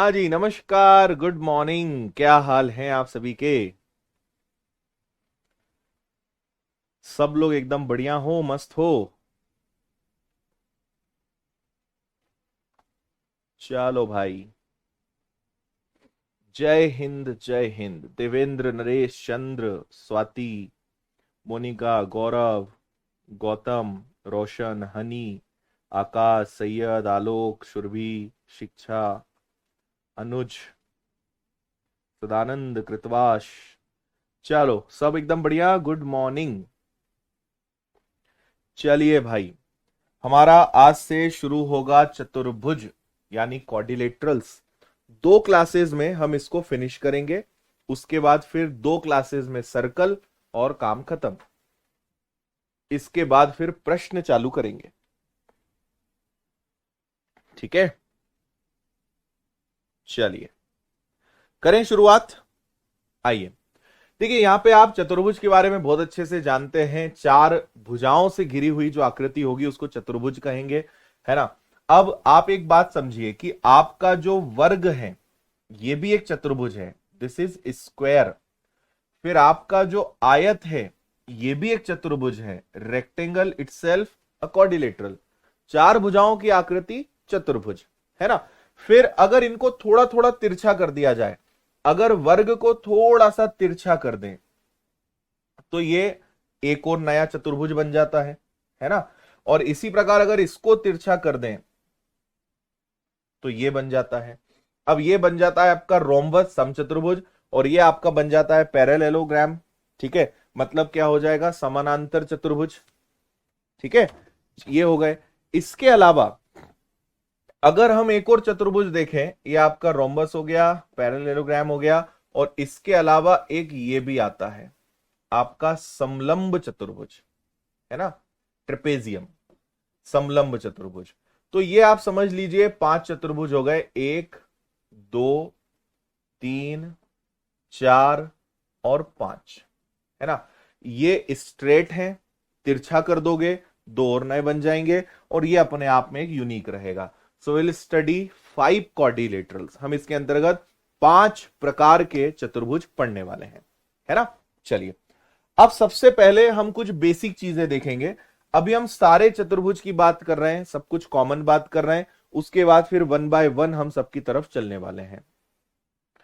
हाँ जी, नमस्कार, good morning. क्या हाल हैं आप सभी के? सब लोग एकदम बढ़िया हो, मस्त हो? चलो भाई। जय हिंद, जय हिंद। देवेंद्र, नरेश, चंद्र, स्वाति, मोनिका, गौरव, गौतम, रोशन, हनी, आकाश, सैयद, आलोक, सुरभि, शिक्षा, अनुज, सदानंद, कृतवाश। चलो सब एकदम बढ़िया, गुड मॉर्निंग। चलिए भाई, हमारा आज से शुरू होगा चतुर्भुज यानी क्वाड्रिलेटरल्स। दो क्लासेस में हम इसको फिनिश करेंगे। उसके बाद फिर दो क्लासेस में सर्कल और काम खत्म। इसके बाद फिर प्रश्न चालू करेंगे। ठीक है, चलिए करें शुरुआत। आइए, देखिए यहां पे आप चतुर्भुज के बारे में बहुत अच्छे से जानते हैं। चार भुजाओं से घिरी हुई जो आकृति होगी उसको चतुर्भुज कहेंगे, है ना। अब आप एक बात समझिए कि आपका जो वर्ग है ये भी एक चतुर्भुज है, दिस इज स्क्वायर। फिर आपका जो आयत है ये भी एक चतुर्भुज है, रेक्टेंगल इटसेल्फ अ क्वाड्रिलेटरल। चार भुजाओं की आकृति चतुर्भुज, है ना। फिर अगर इनको थोड़ा थोड़ा तिरछा कर दिया जाए, अगर वर्ग को थोड़ा सा तिरछा कर दें तो ये एक और नया चतुर्भुज बन जाता है ना। और इसी प्रकार अगर इसको तिरछा कर दें तो ये बन जाता है। अब ये बन जाता है आपका रोम्बस समचतुर्भुज, और ये आपका बन जाता है पैरेललोग्राम। ठीक है, मतलब क्या हो जाएगा, समानांतर चतुर्भुज। ठीक है, ये हो गए। इसके अलावा अगर हम एक और चतुर्भुज देखें, ये आपका रोम्बस हो गया, पैरेललोग्राम हो गया, और इसके अलावा एक ये भी आता है आपका समलंब चतुर्भुज, है ना, ट्रेपेजियम, समलंब चतुर्भुज। तो ये आप समझ लीजिए पांच चतुर्भुज हो गए, एक, दो, तीन, चार और पांच, है ना। ये स्ट्रेट है, तिरछा कर दोगे दो और नए बन जाएंगे, और ये अपने आप में एक यूनिक रहेगा। So will study five quadrilaterals. हम इसके अंतर्गत पांच प्रकार के चतुर्भुज पढ़ने वाले हैं, है ना। चलिए, अब सबसे पहले हम कुछ बेसिक चीजें देखेंगे। अभी हम सारे चतुर्भुज की बात कर रहे हैं, सब कुछ कॉमन बात कर रहे हैं। उसके बाद फिर वन बाय वन हम सबकी तरफ चलने वाले हैं,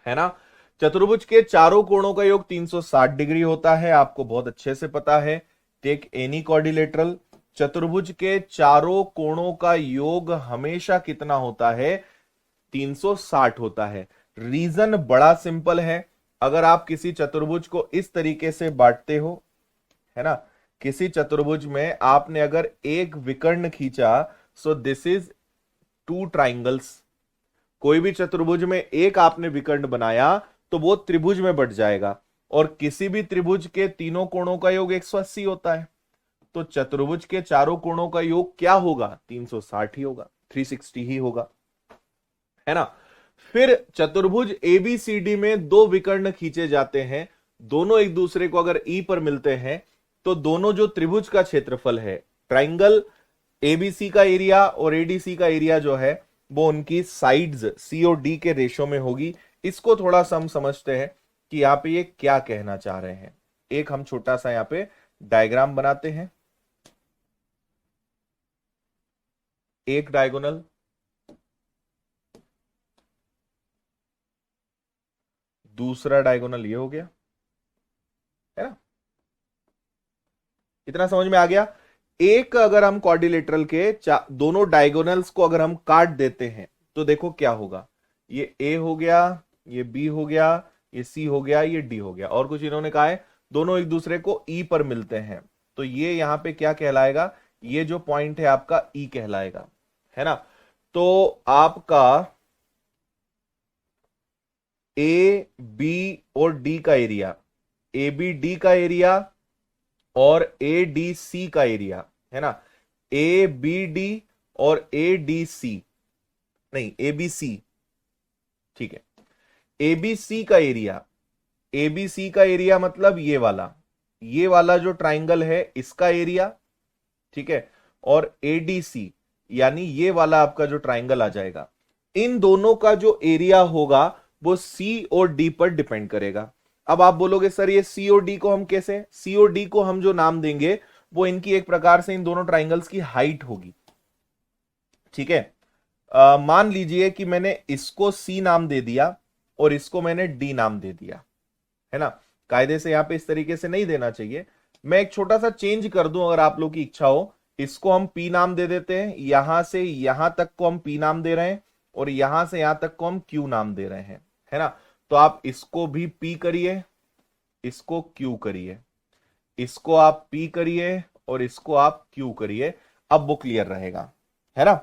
है ना। चतुर्भुज के चारों कोणों का योग 360 डिग्री होता है, आपको बहुत अच्छे से पता है। टेक एनी क्वाड्रिलेटरल, चतुर्भुज के चारों कोणों का योग हमेशा कितना होता है, 360 होता है। रीजन बड़ा सिंपल है। अगर आप किसी चतुर्भुज को इस तरीके से बांटते हो, है ना, किसी चतुर्भुज में आपने अगर एक विकर्ण खींचा, so this is two triangles. कोई भी चतुर्भुज में एक आपने विकर्ण बनाया तो वो त्रिभुज में बढ़ जाएगा, और किसी भी त्रिभुज के तीनों कोणों का योग 180 होता है। तो चतुर्भुज के चारों कोणों का योग क्या होगा, 360 ही होगा, 360 ही होगा, है ना। फिर चतुर्भुज एबीसीडी में दो विकर्ण खींचे जाते हैं, दोनों एक दूसरे को अगर ई पर मिलते हैं तो दोनों जो त्रिभुज का क्षेत्रफल है, ट्राइंगल एबीसी का एरिया और एडीसी का एरिया जो है वो उनकी साइड्स सी और डी के रेशो में होगी। इसको थोड़ा सा हम समझते हैं कि यहां पे ये क्या कहना चाह रहे हैं। एक हम छोटा सा यहां पे डायग्राम बनाते हैं। एक डायगोनल, दूसरा डायगोनल ये हो गया, है ना। इतना समझ में आ गया। एक अगर हम क्वाड्रिलेटरल के दोनों डायगोनल्स को अगर हम काट देते हैं तो देखो क्या होगा, ये ए हो गया, ये बी हो गया, ये सी हो गया, ये डी हो गया, और कुछ इन्होंने कहा है दोनों एक दूसरे को ई पर मिलते हैं। तो ये यहां पे क्या कहलाएगा, ये जो पॉइंट है आपका ई कहलाएगा, है ना। तो आपका ए बी और डी का एरिया, ए बी डी का एरिया और ए डी सी का एरिया, है ना। ए बी डी और ए डी सी, नहीं ए बी सी, ठीक है। ए बी सी का एरिया, ए बी सी का एरिया मतलब ये वाला जो ट्राइंगल है इसका एरिया, ठीक है। और ए डी सी यानी ये वाला आपका जो ट्राइंगल आ जाएगा, इन दोनों का जो एरिया होगा वो सी और डी पर डिपेंड करेगा। अब आप बोलोगे सर ये सी और डी को हम कैसे, सी और डी को हम जो नाम देंगे वो इनकी एक प्रकार से इन दोनों ट्राइंगल्स की हाइट होगी। ठीक है, मान लीजिए कि मैंने इसको सी नाम दे दिया और इसको मैंने डी नाम दे दिया, है ना। कायदे से यहां पे इस तरीके से नहीं देना चाहिए, मैं एक छोटा सा चेंज कर दूं अगर आप लोग की इच्छा हो। इसको हम पी नाम दे देते हैं, यहां से यहां तक को हम पी नाम दे रहे हैं और यहां से यहां तक को हम क्यू नाम दे रहे हैं, है ना। तो आप इसको भी पी करिए, इसको क्यू करिए, इसको आप पी करिए और इसको आप क्यू करिए। अब वो क्लियर रहेगा, है ना।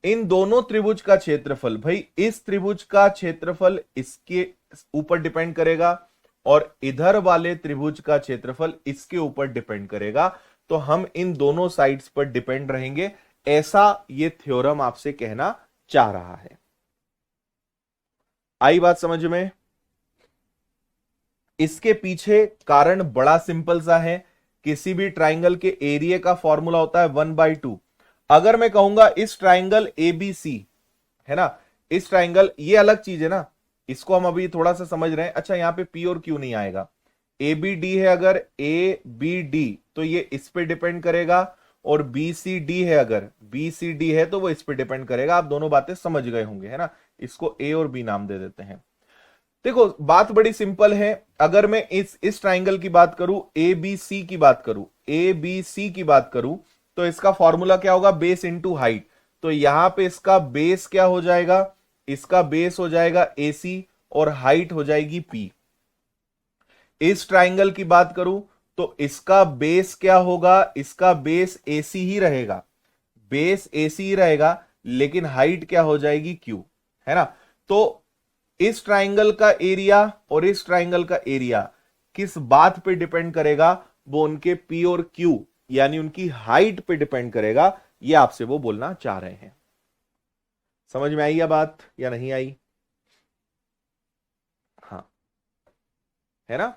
इन दोनों त्रिभुज का क्षेत्रफल, भाई इस त्रिभुज का क्षेत्रफल इसके ऊपर डिपेंड करेगा और इधर वाले त्रिभुज का क्षेत्रफल इसके ऊपर डिपेंड करेगा। तो हम इन दोनों साइड्स पर डिपेंड रहेंगे, ऐसा ये थ्योरम आपसे कहना चाह रहा है। आई बात समझ में। इसके पीछे कारण बड़ा सिंपल सा है, किसी भी ट्राइंगल के एरिया का फॉर्मूला होता है 1/2। अगर मैं कहूंगा इस ट्राइंगल एबीसी, है ना, इस ट्राइंगल, ये अलग चीज है ना, इसको हम अभी थोड़ा सा समझ रहे हैं। अच्छा यहां पे पी और क्यू नहीं आएगा, ए बी डी है, अगर ए बी डी तो ये इस पे डिपेंड करेगा, और बी सी डी है, अगर बी सी डी है तो वो इस पे डिपेंड करेगा। आप दोनों बातें समझ गए होंगे, है ना। इसको ए और बी नाम दे देते हैं। देखो बात बड़ी सिंपल है, अगर मैं इस ट्राइंगल की बात करूं, ए बी सी की बात करूं, ए बी सी की बात करूं, तो इसका फॉर्मूला क्या होगा, बेस इंटू हाइट। तो यहां पे इसका बेस क्या हो जाएगा, इसका बेस हो जाएगा एसी और हाइट हो जाएगी पी। इस ट्राइंगल की बात करूं तो इसका बेस क्या होगा, इसका बेस एसी ही रहेगा, बेस एसी ही रहेगा, लेकिन हाइट क्या हो जाएगी क्यू, है ना। तो इस ट्राइंगल का एरिया और इस ट्राइंगल का एरिया किस बात पे डिपेंड करेगा, वो उनके पी और क्यू यानी उनकी हाइट पे डिपेंड करेगा। ये आपसे वो बोलना चाह रहे हैं। समझ में आई या बात या नहीं आई? हाँ, है ना।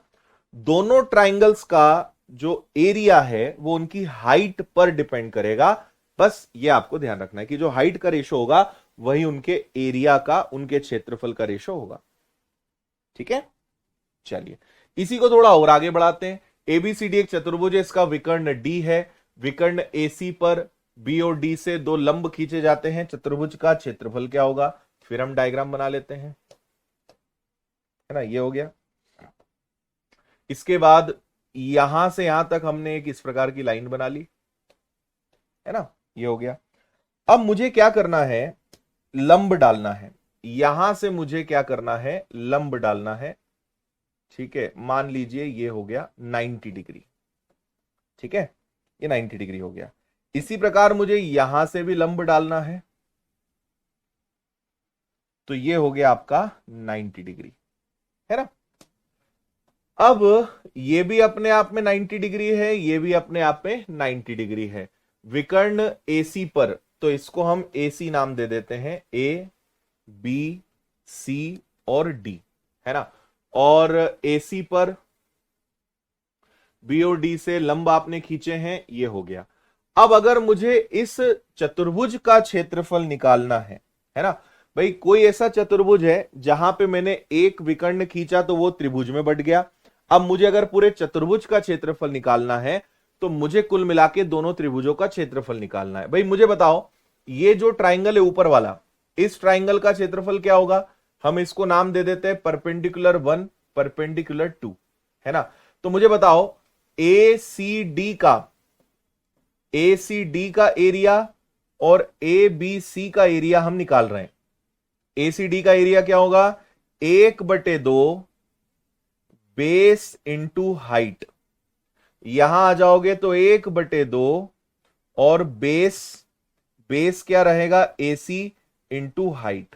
दोनों ट्राइंगल्स का जो एरिया है वो उनकी हाइट पर डिपेंड करेगा। बस ये आपको ध्यान रखना है कि जो हाइट का रेशो होगा वही उनके एरिया का, उनके क्षेत्रफल का रेशो होगा। ठीक है, चलिए इसी को थोड़ा और आगे बढ़ाते हैं। एबीसीडी एक चतुर्भुज है, इसका विकर्ण डी है। विकर्ण एसी पर बी और डी से दो लंब खींचे जाते हैं, चतुर्भुज का क्षेत्रफल क्या होगा। फिर हम डायग्राम बना लेते हैं, है ना, ये हो गया। इसके बाद यहां से यहां तक हमने एक इस प्रकार की लाइन बना ली, है ना, ये हो गया। अब मुझे क्या करना है, लंब डालना है। यहां से मुझे क्या करना है, लंब डालना है। ठीक है, मान लीजिए ये हो गया 90 डिग्री। ठीक है, ये 90 डिग्री हो गया। इसी प्रकार मुझे यहां से भी लंब डालना है, तो ये हो गया आपका 90 डिग्री, है ना। अब ये भी अपने आप में 90 डिग्री है, ये भी अपने आप में 90 डिग्री है। विकर्ण एसी पर, तो इसको हम एसी नाम दे देते हैं, ए बी सी और डी, है ना। और एसी पर बी और डी से लंब आपने खींचे हैं, ये हो गया। अब अगर मुझे इस चतुर्भुज का क्षेत्रफल निकालना है ना, भाई कोई ऐसा चतुर्भुज है जहां पे मैंने एक विकर्ण खींचा तो वो त्रिभुज में बट गया। अब मुझे अगर पूरे चतुर्भुज का क्षेत्रफल निकालना है तो मुझे कुल मिला के दोनों त्रिभुजों का क्षेत्रफल निकालना है। भाई मुझे बताओ, ये जो ट्राइंगल है ऊपर वाला, इस ट्राइंगल का क्षेत्रफल क्या होगा। हम इसको नाम दे देते हैं परपेंडिकुलर 1, परपेंडिकुलर 2, है ना। तो मुझे बताओ ए सी डी का एरिया और ए बी सी का एरिया हम निकाल रहे हैं। ए सी डी का एरिया क्या होगा, 1/2 बेस इंटू हाइट। यहां आ जाओगे तो 1/2 और बेस क्या रहेगा, एसी इंटू हाइट,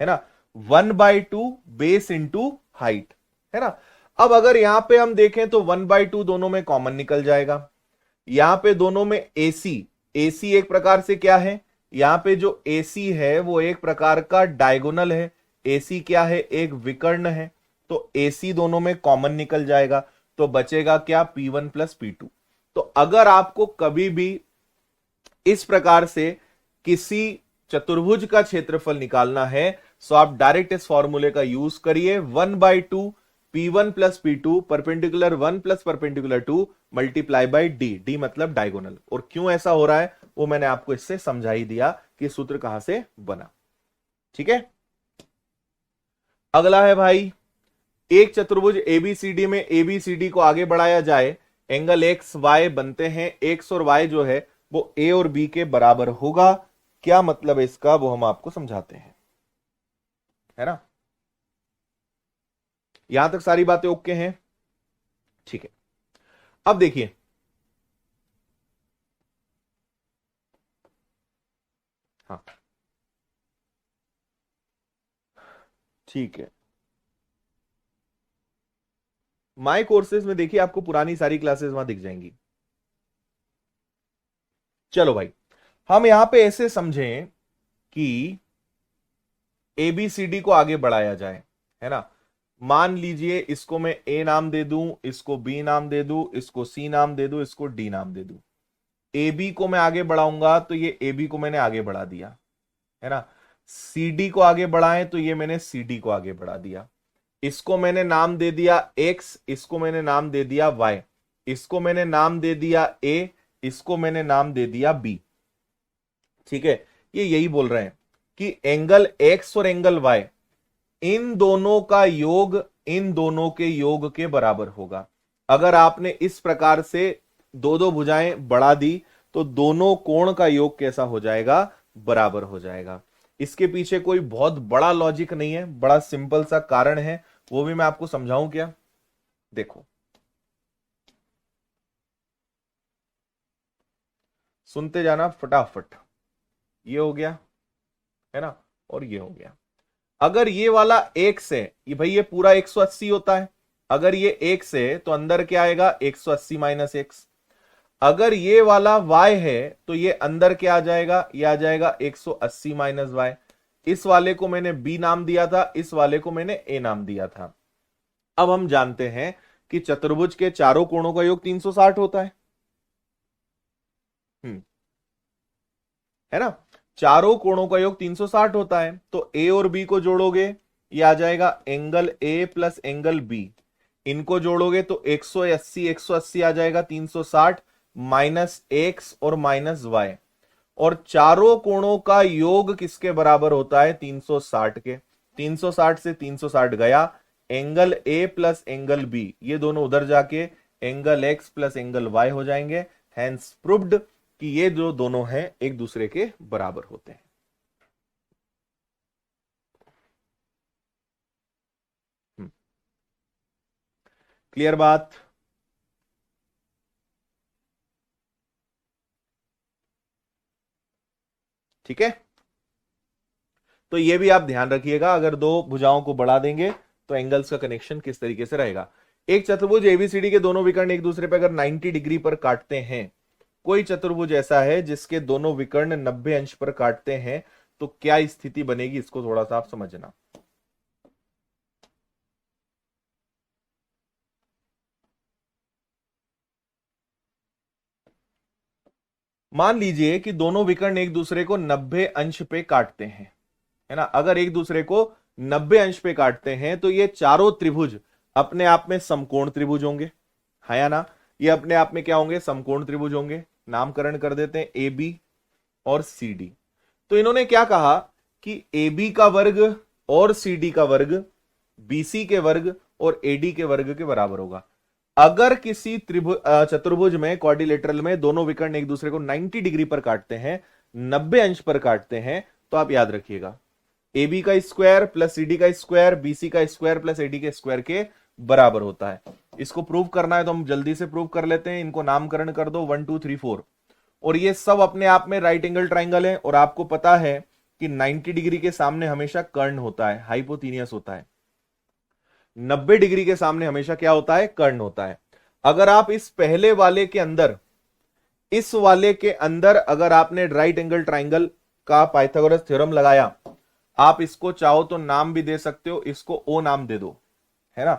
है ना। 1/2 बेस इंटू हाइट, है ना। अब अगर यहां पे हम देखें तो 1/2 दोनों में कॉमन निकल जाएगा। यहां पे दोनों में एसी एक प्रकार से क्या है, यहां पे जो एसी है वो एक प्रकार का डायगोनल है। एसी क्या है, एक विकर्ण है। तो एसी दोनों में कॉमन निकल जाएगा, तो बचेगा क्या, P1 प्लस P2। तो अगर आपको कभी भी इस प्रकार से किसी चतुर्भुज का क्षेत्रफल निकालना है, सो आप डायरेक्ट इस फॉर्मूले का यूज करिए, 1/2 P1 plus P2 perpendicular 1 plus perpendicular 2 multiply by D, D मतलब डायगोनल। और क्यों ऐसा हो रहा है वो मैंने आपको इससे समझा ही दिया कि सूत्र कहां से बना। ठीक है, अगला है भाई, एक चतुर्भुज एबीसीडी में एबीसीडी को आगे बढ़ाया जाए, एंगल एक्स वाई बनते हैं, एक्स और वाई जो है वो ए और बी के बराबर होगा। क्या मतलब है इसका वो हम आपको समझाते हैं, है ना। यहां तक सारी बातें ओके हैं, ठीक है। अब देखिए, हाँ ठीक है, माय कोर्सेज में देखिए आपको पुरानी सारी क्लासेस वहां दिख जाएंगी। चलो भाई, हम यहां पे ऐसे समझें कि एबीसीडी को आगे बढ़ाया जाए, है ना। मान लीजिए इसको मैं ए नाम दे दूं, इसको बी नाम दे दूं, इसको सी नाम दे दूं, इसको डी नाम दे दूं। ए बी को मैं आगे बढ़ाऊंगा तो ये ए बी को मैंने आगे बढ़ा दिया, है ना। सी डी को आगे बढ़ाएं तो ये मैंने सी डी को आगे बढ़ा दिया। इसको मैंने नाम दे दिया एक्स, इसको मैंने नाम दे दिया वाई, इसको मैंने नाम दे दिया ए, इसको मैंने नाम दे दिया बी। ठीक है, ये यही बोल रहे हैं कि एंगल एक्स और एंगल वाई इन दोनों का योग इन दोनों के योग के बराबर होगा। अगर आपने इस प्रकार से दो दो भुजाएं बढ़ा दी तो दोनों कोण का योग कैसा हो जाएगा, बराबर हो जाएगा। इसके पीछे कोई बहुत बड़ा लॉजिक नहीं है, बड़ा सिंपल सा कारण है, वो भी मैं आपको समझाऊं क्या। देखो, सुनते जाना फटाफट। ये हो गया, है ना, और ये हो गया। अगर ये वाला एक्स है, ये भाई ये पूरा 180 होता है। अगर ये एक्स है तो अंदर क्या आएगा, 180 माइनस एक्स। अगर ये वाला y है तो ये अंदर क्या आ जाएगा, ये आ जाएगा 180 माइनस वाई। इस वाले को मैंने b नाम दिया था, इस वाले को मैंने a नाम दिया था। अब हम जानते हैं कि चतुर्भुज के चारों कोणों का योग 360 होता है। है ना, चारों कोणों का योग 360 होता है। तो ए और बी को जोड़ोगे, ये आ जाएगा angle A plus angle B. इनको जोड़ोगे तो 180 180 आ जाएगा, 360 माइनस एक्स और माइनस वाई। और चारों कोणों का योग किसके बराबर होता है, 360 के। 360 से 360 गया, angle A plus angle B ये दोनों उधर जाके angle X plus angle Y हो जाएंगे। हैंस प्रूव्ड कि ये जो दोनों हैं एक दूसरे के बराबर होते हैं। क्लियर बात। ठीक है, तो ये भी आप ध्यान रखिएगा, अगर दो भुजाओं को बढ़ा देंगे तो एंगल्स का कनेक्शन किस तरीके से रहेगा। एक चतुर्भुज एबीसीडी के दोनों विकर्ण एक दूसरे पर अगर 90 डिग्री पर काटते हैं, कोई चतुर्भुज ऐसा है जिसके दोनों विकर्ण 90 अंश पर काटते हैं, तो क्या स्थिति बनेगी, इसको थोड़ा सा आप समझना। मान लीजिए कि दोनों विकर्ण एक दूसरे को 90 अंश पे काटते हैं, है ना। अगर एक दूसरे को 90 अंश पे काटते हैं तो ये चारों त्रिभुज अपने आप में समकोण त्रिभुज होंगे, है या ना। ये अपने आप में क्या होंगे, समकोण त्रिभुज होंगे। नामकरण कर देते हैं ए बी और सी डी। तो इन्होंने क्या कहा कि ए बी का वर्ग और सी डी का वर्ग बीसी के वर्ग और एडी के वर्ग के बराबर होगा। अगर किसी त्रिभुज चतुर्भुज में क्वाड्रिलेटरल में दोनों विकर्ण एक दूसरे को 90 डिग्री पर काटते हैं, 90 अंश पर काटते हैं, तो आप याद रखिएगा ए बी का स्क्वायर प्लस सी डी का स्क्वायर बीसी का स्क्वायर प्लस एडी के स्क्वायर के बराबर होता है। इसको प्रूव करना है तो हम जल्दी से प्रूव कर लेते हैं। इनको नामकरण कर दो 1 2 3 4। और ये सब अपने आप में राइट एंगल ट्राइंगल है। और आपको पता है कि 90 डिग्री के सामने हमेशा कर्ण होता है, हाइपोथीनियस होता है। 90 डिग्री के सामने हमेशा क्या होता है, कर्ण होता है। अगर आप इस पहले वाले के अंदर, इस वाले के अंदर अगर आपने राइट एंगल ट्राइंगल का पाइथागोरस थ्योरम लगाया, आप इसको चाहो तो नाम भी दे सकते हो, इसको ओ नाम दे दो, है ना।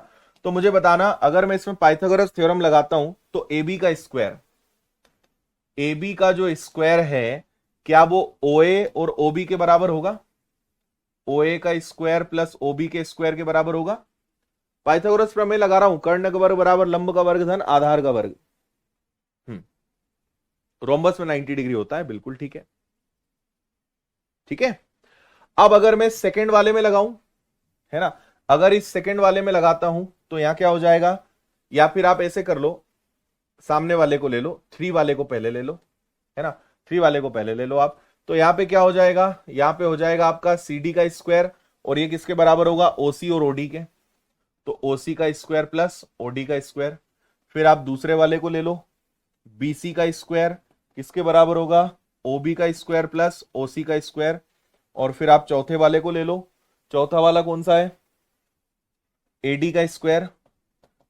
तो मुझे बताना, अगर मैं इसमें पाइथागोरस थ्योरम लगाता हूं तो ए बी का स्क्वायर, ए बी का जो स्क्वायर है क्या वो OA और OB के बराबर होगा? OA का स्क्वायर प्लस OB के स्क्वायर के बराबर होगा? पाइथागोरस प्रमेय लगा रहा हूं, कर्ण का वर्ग बराबर लंब का वर्ग धन आधार का वर्ग। रोम्बस में 90 डिग्री होता है, बिल्कुल ठीक है। ठीक है, अब अगर मैं सेकंड वाले में लगाऊं, है ना, अगर इस सेकंड वाले में लगाता हूं तो यहां क्या हो जाएगा, या फिर आप ऐसे कर लो, सामने वाले को ले लो, 3 वाले को पहले ले लो, है ना, 3 वाले को पहले ले लो आप। तो यहां पे क्या हो जाएगा, यहां पे हो जाएगा आपका CD का स्क्वायर, और ये किसके बराबर होगा, OC और OD के। तो OC का स्क्वायर प्लस OD का स्क्वायर। फिर आप दूसरे वाले को ले लो, BC का स्क्वायर किसके बराबर होगा, OB का स्क्वायर प्लस OC का स्क्वायर। और फिर आप चौथे वाले को ले लो, चौथा वाला कौन सा है, AD का स्क्वायर,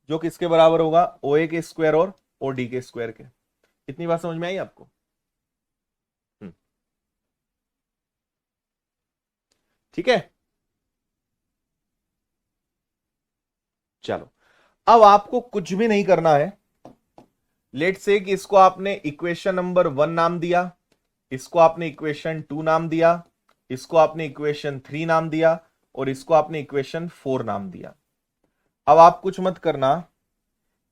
जो किसके बराबर होगा, OA के स्क्वायर और OD के स्क्वायर के। इतनी बात समझ में आई आपको? ठीक है, चलो अब आपको कुछ भी नहीं करना है। लेट से कि इसको आपने इक्वेशन नंबर 1 नाम दिया, इसको आपने इक्वेशन 2 नाम दिया, इसको आपने इक्वेशन 3 नाम दिया, और इसको आपने इक्वेशन 4 नाम दिया। अब आप कुछ मत करना,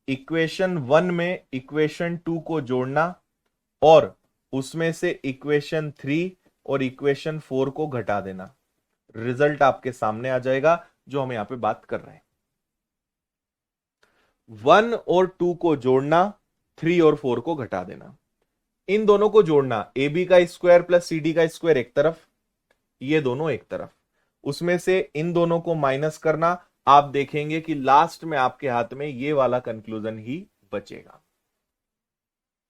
इक्वेशन 1 में इक्वेशन 2 को जोड़ना और उसमें से इक्वेशन 3 और इक्वेशन 4 को घटा देना। रिजल्ट आपके सामने आ जाएगा जो हम यहां पे बात कर रहे हैं। 1 और 2 को जोड़ना, 3 और 4 को घटा देना। इन दोनों को जोड़ना, AB का स्क्वायर प्लस CD का स्क्वायर एक तरफ, ये दोनों एक तरफ, उसमें से इन दोनों को माइनस करना। आप देखेंगे कि लास्ट में आपके हाथ में ये वाला कंक्लूजन ही बचेगा।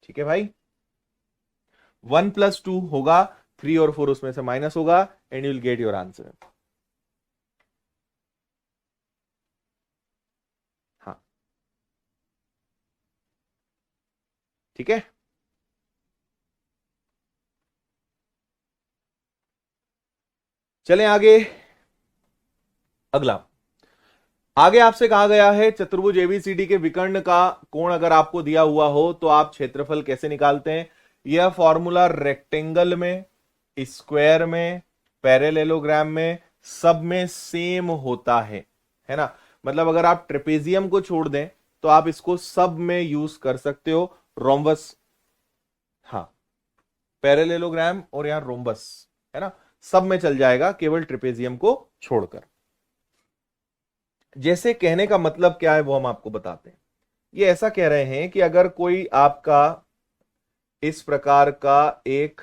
ठीक है भाई, 1 प्लस 2 होगा, 3 और 4 उसमें से माइनस होगा, and you will get your answer. हाँ, ठीक है, चलें आगे। अगला, आगे आपसे कहा गया है चतुर्भुज ABCD के विकर्ण का कोण अगर आपको दिया हुआ हो तो आप क्षेत्रफल कैसे निकालते हैं। यह फॉर्मूला रेक्टेंगल में, स्क्वायर में, पैरेललोग्राम में, सब में सेम होता है ना। मतलब अगर आप ट्रेपेजियम को छोड़ दें तो आप इसको सब में यूज कर सकते हो। रोम्बस, हाँ, पैरेललोग्राम और यहां रोम्बस, है ना, सब में चल जाएगा, केवल ट्रेपेजियम को छोड़कर। जैसे कहने का मतलब क्या है वो हम आपको बताते हैं। ये ऐसा कह रहे हैं कि अगर कोई आपका इस प्रकार का एक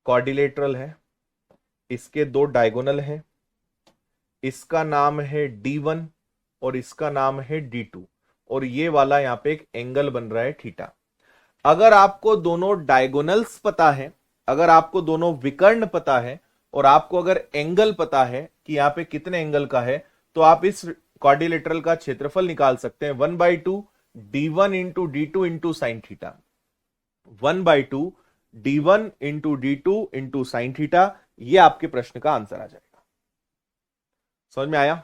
क्वाड्रिलेटरल है, इसके दो डायगोनल हैं, इसका नाम है D1 और इसका नाम है D2, और ये वाला यहां पे एक एंगल बन रहा है थीटा। अगर आपको दोनों डायगोनल्स पता है, अगर आपको दोनों विकर्ण पता है, और आपको अगर एंगल पता है कि यहां पे कितने एंगल का है, तो आप इस क्वाड्रिलेटरल का क्षेत्रफल निकाल सकते हैं 1/2 D1 into D2 into sine theta. 1/2 D1 into D2 into sine theta, यह आपके प्रश्न का आंसर आ जाएगा। समझ में आया?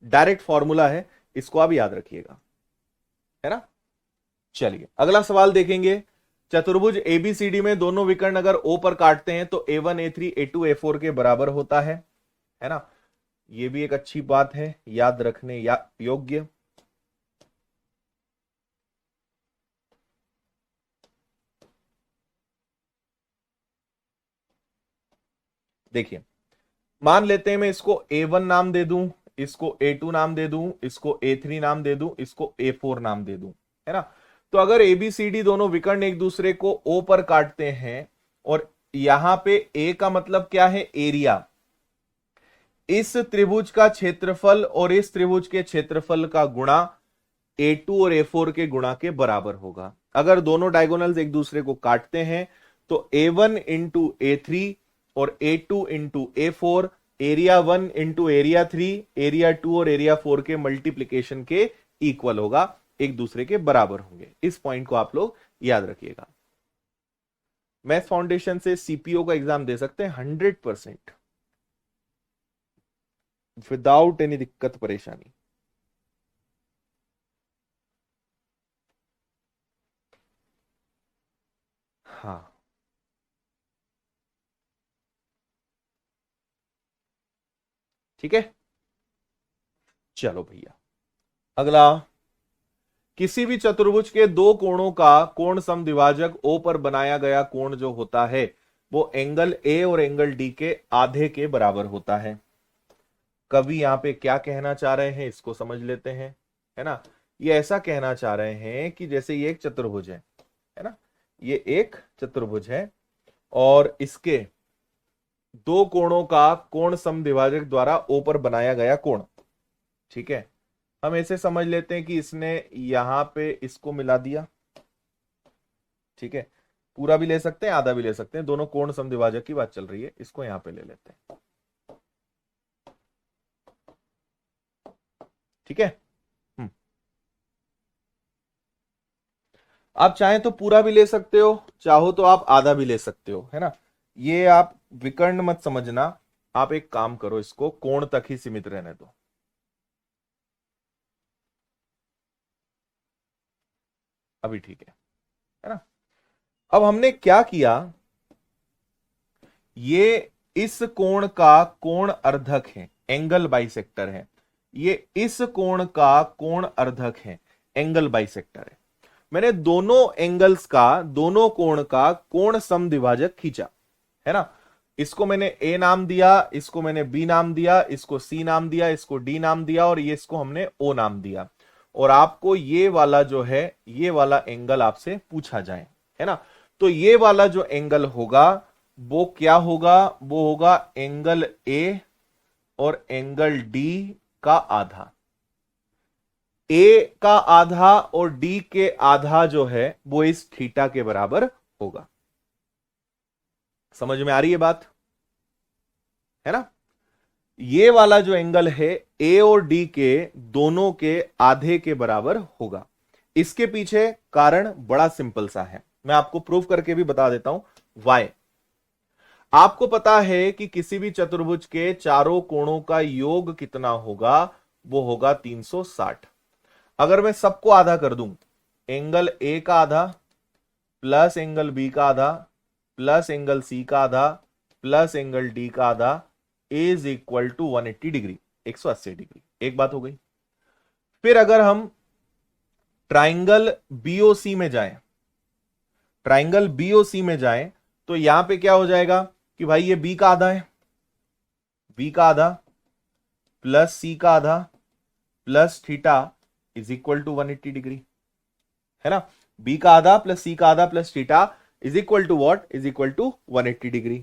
डायरेक्ट फॉर्मूला है, इसको आप याद रखिएगा, है ना। चलिए अगला सवाल देखेंगे। चतुर्भुज ABCD में दोनों विकर्ण अगर O पर काटते हैं तो A1 A3 A2 A4 के बराबर होता है ना। यह भी एक अच्छी बात है, याद रखने योग्य। देखिए, मान लेते हैं मैं इसको A1 नाम दे दूं, इसको A2 नाम दे दूं, इसको A3 नाम दे दूं, इसको A4 नाम दे दूं, है ना। तो अगर ABCD दोनों विकर्ण एक दूसरे को O पर काटते हैं, और यहां पे A का मतलब क्या है, एरिया, इस त्रिभुज का क्षेत्रफल और इस त्रिभुज के क्षेत्रफल का गुणा A2 और A4 के गुणा के बराबर होगा। अगर दोनों डायगोनल्स एक दूसरे को काटते हैं तो A1 इंटू A3 और A2 into A4 area 1 into area 3, area 2 और एरिया 4 के मल्टीप्लीकेशन के इक्वल होगा, एक दूसरे के बराबर होंगे। इस पॉइंट को आप लोग याद रखिएगा। मैथ फाउंडेशन से CPO का एग्जाम दे सकते हैं 100% विदाउट एनी दिक्कत परेशानी। हाँ, ठीक है। चलो भैया, अगला, किसी भी चतुर्भुज के दो कोणों का कोण समद्विभाजक ओ पर बनाया गया कोण जो होता है वो एंगल ए और एंगल डी के आधे के बराबर होता है। कवि यहां पे क्या कहना चाह रहे हैं इसको समझ लेते हैं, है ना। ये ऐसा कहना चाह रहे हैं कि जैसे ये एक चतुर्भुज है ना, ये एक चतुर्भुज है और इसके दो कोणों का कोण समद्विभाजक द्वारा ओ पर बनाया गया कोण, ठीक है। हम ऐसे समझ लेते हैं कि इसने यहां पे इसको मिला दिया, ठीक है। पूरा भी ले सकते हैं, आधा भी ले सकते हैं, दोनों कोण समद्विभाजक की बात चल रही है, इसको यहां पे ले लेते हैं, ठीक है। हम्म। आप चाहें तो पूरा भी ले सकते हो, चाहो तो आप आधा भी ले सकते हो, है ना। ये आप विकर्ण मत समझना, आप एक काम करो, इसको कोण तक ही सीमित रहने दो। अभी ठीक है ना। अब हमने क्या किया, ये इस कोण का कोण अर्धक है, एंगल बाइसेक्टर है। ये इस कोण का कोण अर्धक है, एंगल बाइसेक्टर है। मैंने दोनों एंगल्स का, दोनों कोण का कोण समद्विभाजक खींचा, है ना। इसको मैंने ए नाम दिया, इसको मैंने बी नाम दिया, इसको सी नाम दिया, इसको डी नाम दिया और ये इसको हमने ओ नाम दिया। और आपको ये वाला जो है, ये वाला एंगल आपसे पूछा जाए, है ना। तो ये वाला जो एंगल होगा वो क्या होगा, वो होगा एंगल ए और एंगल डी का आधा। ए का आधा और डी के आधा जो है वो इस थीटा के बराबर होगा। समझ में आ रही है बात, है ना। ये वाला जो एंगल है ए और डी के दोनों के आधे के बराबर होगा। इसके पीछे कारण बड़ा सिंपल सा है, मैं आपको प्रूफ करके भी बता देता हूं। वाई, आपको पता है कि किसी भी चतुर्भुज के चारों कोणों का योग कितना होगा, वो होगा 360। अगर मैं सबको आधा कर दूं, एंगल ए का आधा प्लस एंगल बी का आधा प्लस एंगल सी का आधा प्लस एंगल डी का आधा is equal to 180 degree, 180 degree. एक बात हो गई। फिर अगर हम ट्राइंगल बीओसी में जाएं, ट्राइंगल बीओसी में जाएं तो यहां पे क्या हो जाएगा कि भाई ये बी का आधा है, बी का आधा प्लस सी का आधा plus theta is equal to 180 degree, है ना। बी का आधा प्लस सी का आधा plus theta is equal to what, is equal to 180 degree.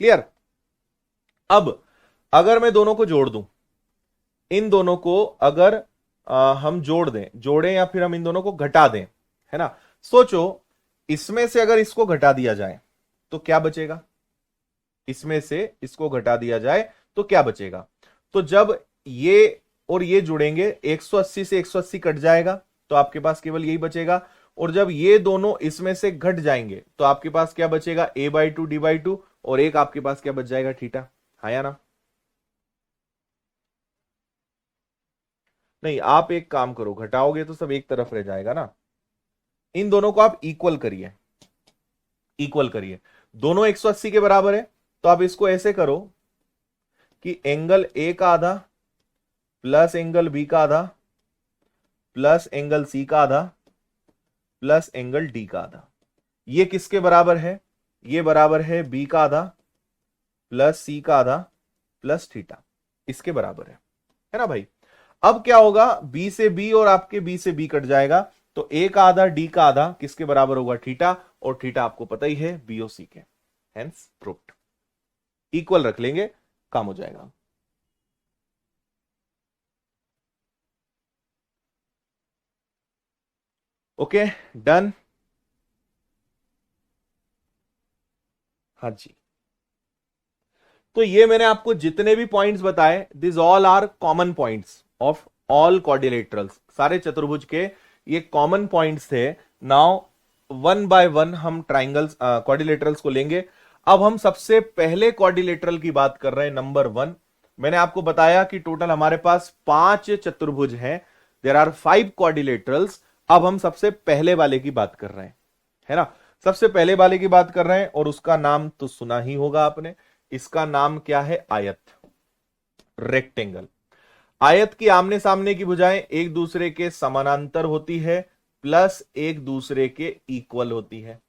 Clear. अब अगर मैं दोनों को जोड़ दूं, इन दोनों को अगर हम जोड़ दें, जोड़ें या फिर हम इन दोनों को घटा दें, है ना। सोचो इसमें से अगर इसको घटा दिया जाए तो क्या बचेगा, इसमें से इसको घटा दिया जाए तो क्या बचेगा। तो जब ये और ये जुड़ेंगे 180 से 180 कट जाएगा तो आपके पास केवल यही बचेगा। और जब ये दोनों इसमें से घट जाएंगे तो आपके पास क्या बचेगा, a/2 d/2 और एक आपके पास क्या बच जाएगा, थीटा। हाँ या ना। नहीं, आप एक काम करो, घटाओगे तो सब एक तरफ रह जाएगा ना। इन दोनों को आप इक्वल करिए, इक्वल करिए। दोनों 180 के बराबर है तो आप इसको ऐसे करो कि एंगल ए का आधा प्लस एंगल बी का आधा प्लस एंगल सी का आधा प्लस एंगल डी का आधा, ये किसके बराबर है, ये बराबर है बी का आधा प्लस सी का आधा प्लस थीटा, इसके बराबर है ना भाई। अब क्या होगा, बी से बी और आपके बी से बी कट जाएगा तो ए का आधा डी का आधा किसके बराबर होगा, थीटा। और थीटा आपको पता ही है बीओसी के, हेंस प्रूव्ड। इक्वल रख लेंगे, काम हो जाएगा। Okay, done. हाँ जी, तो ये मैंने आपको जितने भी पॉइंट्स बताए, this all are common points of all quadrilaterals, सारे चतुर्भुज के ये कॉमन पॉइंट्स थे। नाउ वन बाय वन हम ट्राइंगल्स क्वाड्रिलेटरल्स को लेंगे। अब हम सबसे पहले क्वाड्रिलेटरल की बात कर रहे हैं, नंबर 1। मैंने आपको बताया कि टोटल हमारे पास 5 चतुर्भुज हैं, देयर आर 5 क्वाड्रिलेटरल्स। अब हम सबसे पहले वाले की बात कर रहे हैं, है ना। सबसे पहले वाले की बात कर रहे हैं और उसका नाम तो सुना ही होगा आपने। इसका नाम क्या है? आयत, रेक्टेंगल। आयत की आमने सामने की भुजाएं एक दूसरे के समानांतर होती है, प्लस एक दूसरे के इक्वल होती है,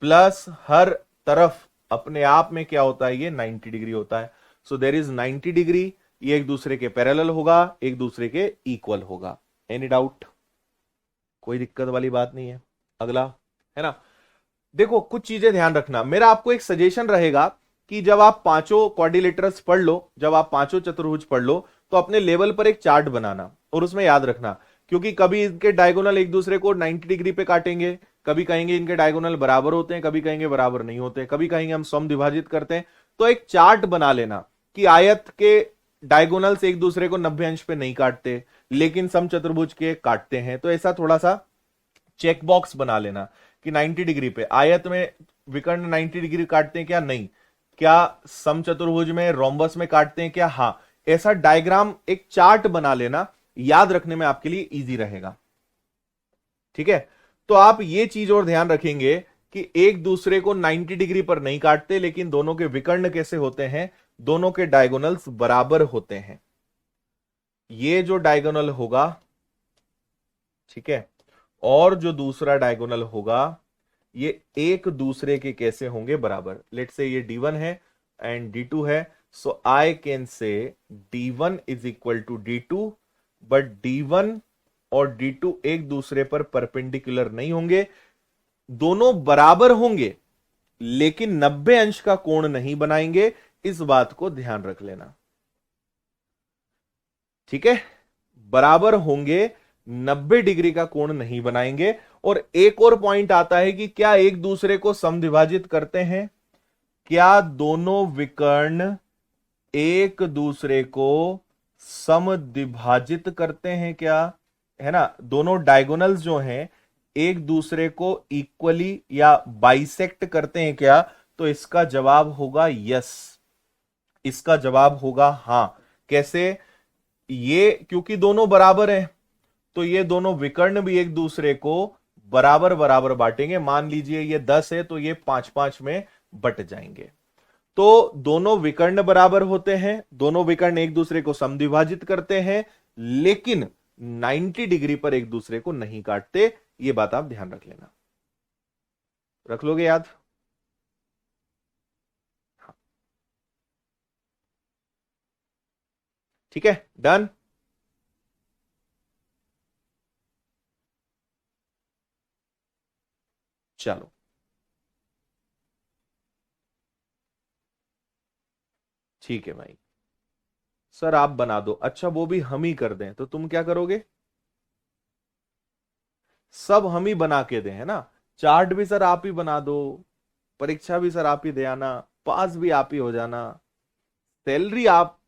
प्लस हर तरफ अपने आप में क्या होता है? ये 90 डिग्री होता है। सो देर इज 90 डिग्री। ये एक दूसरे के पैरेलल होगा, एक दूसरे के इक्वल होगा। Any doubt? कोई दिक्कत वाली बात नहीं है। अगला है ना, देखो कुछ चीजें ध्यान रखना। मेरा आपको एक सजेशन रहेगा कि जब आप पांचों क्वाड्रिलेटरल्स पढ़ लो, जब आप पांचों चतुर्भुज पढ़ लो, तो अपने लेवल पर एक चार्ट बनाना और उसमें याद रखना, क्योंकि कभी इनके डायगोनल एक दूसरे को 90 डिग्री पे काटेंगे, कभी कहेंगे इनके डायगोनल बराबर होते हैं, कभी कहेंगे बराबर नहीं होते, कभी कहेंगे हम सम विभाजित करते हैं। तो एक चार्ट बना लेना कि आयत के डायगोनल्स एक दूसरे को 90 अंश पे नहीं काटते, लेकिन सम चतुर्भुज के काटते हैं। तो ऐसा थोड़ा सा चेक बॉक्स बना लेना कि 90 डिग्री पे आयत में विकर्ण 90 डिग्री काटते हैं क्या? नहीं। क्या समचतुर्भुज में रोम्बस में काटते हैं क्या? हां। ऐसा डायग्राम एक चार्ट बना लेना, याद रखने में आपके लिए इजी रहेगा। ठीक है, तो आप ये चीज और ध्यान रखेंगे कि एक दूसरे को 90 डिग्री पर नहीं काटते, लेकिन दोनों के विकर्ण कैसे होते हैं? दोनों के डायगोनल्स बराबर होते हैं। ये जो डायगोनल होगा, ठीक है, और जो दूसरा डायगोनल होगा, ये एक दूसरे के कैसे होंगे? बराबर। लेट से ये D1 है एंड D2 है, सो I can say D1 is equal to D2, but D1 और D2 एक दूसरे पर परपेंडिकुलर नहीं होंगे, दोनों बराबर होंगे, लेकिन 90 अंश का कोण नहीं बनाएंगे। इस बात को ध्यान रख लेना। ठीक है, बराबर होंगे, 90 डिग्री का कोण नहीं बनाएंगे। और एक और पॉइंट आता है कि क्या एक दूसरे को समद्विभाजित करते हैं? क्या दोनों विकर्ण एक दूसरे को समद्विभाजित करते हैं क्या? है ना, दोनों डायगोनल्स जो हैं एक दूसरे को इक्वली या बाइसेक्ट करते हैं क्या? तो इसका जवाब होगा यस, इसका जवाब होगा हां। कैसे? ये क्योंकि दोनों बराबर हैं, तो ये दोनों विकर्ण भी एक दूसरे को बराबर बराबर बांटेंगे। मान लीजिए ये 10 है, तो ये 5-5 में बट जाएंगे। तो दोनों विकर्ण बराबर होते हैं, दोनों विकर्ण एक दूसरे को समद्विभाजित करते हैं, लेकिन 90 डिग्री पर एक दूसरे को नहीं काटते। ये बात आप ध्यान रख लेना। रख लोगे याद? हाँ। ठीक है, डन। चलो, ठीक है भाई। सर आप बना दो। अच्छा, वो भी हम ही कर दें तो तुम क्या करोगे? सब हम ही बना के दें, है ना? चार्ट भी सर आप ही बना दो, परीक्षा भी सर आप ही दे आना, पास भी आप ही हो जाना, सैलरी आप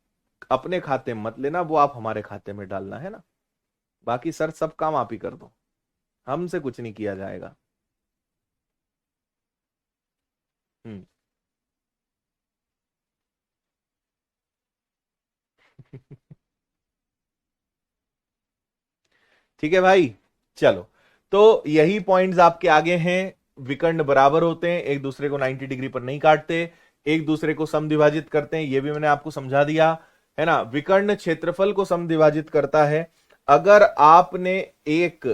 अपने खाते में मत लेना, वो आप हमारे खाते में डालना, है ना? बाकी सर सब काम आप ही कर दो, हमसे कुछ नहीं किया जाएगा। हम्म। ठीक है भाई, चलो। तो यही पॉइंट्स आपके आगे हैं। विकर्ण बराबर होते हैं, एक दूसरे को 90 डिग्री पर नहीं काटते, एक दूसरे को समद्विभाजित करते हैं, ये भी मैंने आपको समझा दिया, है ना? विकर्ण क्षेत्रफल को समद्विभाजित करता है। अगर आपने एक